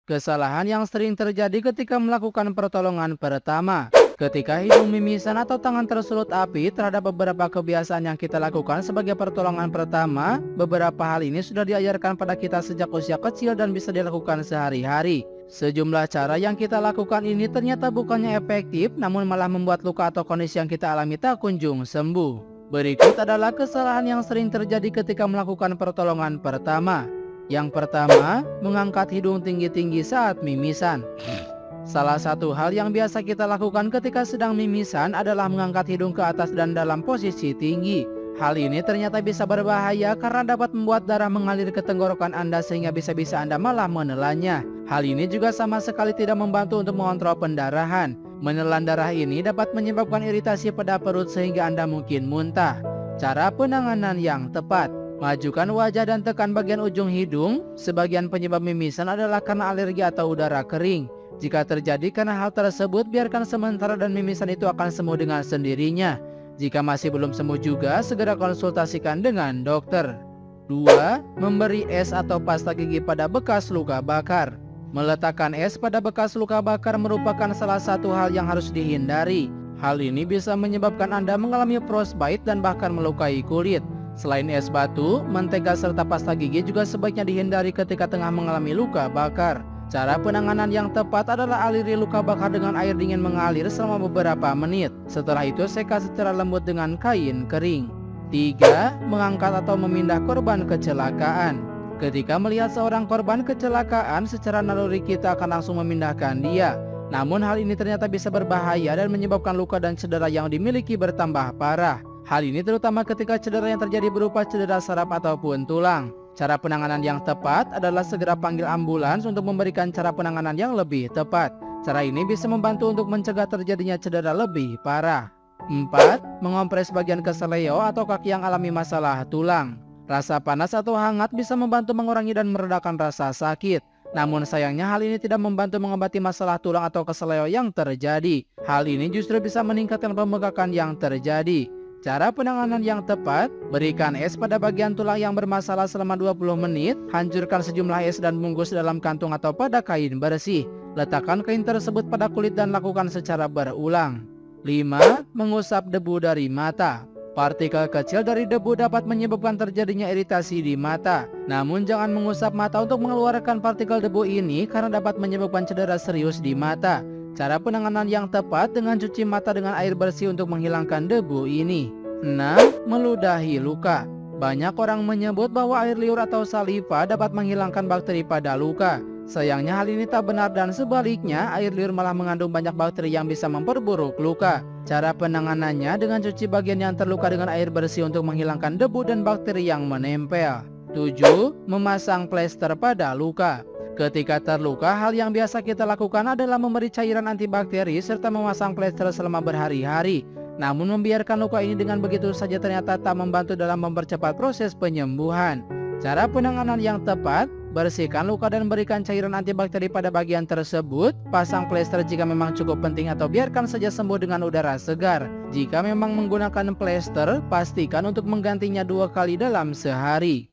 Kesalahan yang sering terjadi ketika melakukan pertolongan pertama. Ketika hidung mimisan atau tangan tersulut api terhadap beberapa kebiasaan yang kita lakukan sebagai pertolongan pertama, beberapa hal ini sudah diajarkan pada kita sejak usia kecil dan bisa dilakukan sehari-hari. Sejumlah cara yang kita lakukan ini ternyata bukannya efektif, namun malah membuat luka atau kondisi yang kita alami tak kunjung sembuh. Berikut adalah kesalahan yang sering terjadi ketika melakukan pertolongan pertama. Yang pertama, mengangkat hidung tinggi-tinggi saat mimisan. Salah satu hal yang biasa kita lakukan ketika sedang mimisan adalah mengangkat hidung ke atas dan dalam posisi tinggi. Hal ini ternyata bisa berbahaya karena dapat membuat darah mengalir ke tenggorokan Anda sehingga bisa-bisa Anda malah menelannya. Hal ini juga sama sekali tidak membantu untuk mengontrol pendarahan. Menelan darah ini dapat menyebabkan iritasi pada perut sehingga Anda mungkin muntah. Cara penanganan yang tepat: majukan wajah dan tekan bagian ujung hidung. Sebagian penyebab mimisan adalah karena alergi atau udara kering. Jika terjadi karena hal tersebut, biarkan sementara dan mimisan itu akan sembuh dengan sendirinya. Jika masih belum sembuh juga, segera konsultasikan dengan dokter. 2. Memberi es atau pasta gigi pada bekas luka bakar. Meletakkan es pada bekas luka bakar merupakan salah satu hal yang harus dihindari. Hal ini bisa menyebabkan Anda mengalami frostbite dan bahkan melukai kulit. Selain es batu, mentega serta pasta gigi juga sebaiknya dihindari ketika tengah mengalami luka bakar. Cara penanganan yang tepat adalah aliri luka bakar dengan air dingin mengalir selama beberapa menit. Setelah itu seka secara lembut dengan kain kering. 3. Mengangkat atau memindah korban kecelakaan. Ketika melihat seorang korban kecelakaan, secara naluri kita akan langsung memindahkan dia. Namun hal ini ternyata bisa berbahaya dan menyebabkan luka dan cedera yang dimiliki bertambah parah. Hal ini terutama ketika cedera yang terjadi berupa cedera saraf ataupun tulang. Cara penanganan yang tepat adalah segera panggil ambulans untuk memberikan cara penanganan yang lebih tepat. Cara ini bisa membantu untuk mencegah terjadinya cedera lebih parah. 4. Mengompres bagian keseleo atau kaki yang alami masalah tulang. Rasa panas atau hangat bisa membantu mengurangi dan meredakan rasa sakit. Namun sayangnya hal ini tidak membantu mengobati masalah tulang atau keseleo yang terjadi. Hal ini justru bisa meningkatkan pembengkakan yang terjadi. Cara penanganan yang tepat: berikan es pada bagian tulang yang bermasalah selama 20 menit, hancurkan sejumlah es dan bungkus dalam kantung atau pada kain bersih. Letakkan kain tersebut pada kulit dan lakukan secara berulang. 5. Mengusap debu dari mata. Partikel kecil dari debu dapat menyebabkan terjadinya iritasi di mata. Namun jangan mengusap mata untuk mengeluarkan partikel debu ini karena dapat menyebabkan cedera serius di mata. Cara penanganan yang tepat dengan cuci mata dengan air bersih untuk menghilangkan debu ini. 6. Meludahi luka. Banyak orang menyebut bahwa air liur atau saliva dapat menghilangkan bakteri pada luka. Sayangnya hal ini tak benar dan sebaliknya, air liur malah mengandung banyak bakteri yang bisa memperburuk luka. Cara penanganannya dengan cuci bagian yang terluka dengan air bersih untuk menghilangkan debu dan bakteri yang menempel. 7. Memasang plester pada luka. Ketika terluka, hal yang biasa kita lakukan adalah memberi cairan antibakteri serta memasang plester selama berhari-hari. Namun membiarkan luka ini dengan begitu saja ternyata tak membantu dalam mempercepat proses penyembuhan. Cara penanganan yang tepat: bersihkan luka dan berikan cairan antibakteri pada bagian tersebut. Pasang plester jika memang cukup penting atau biarkan saja sembuh dengan udara segar. Jika memang menggunakan plester, pastikan untuk menggantinya 2 kali dalam sehari.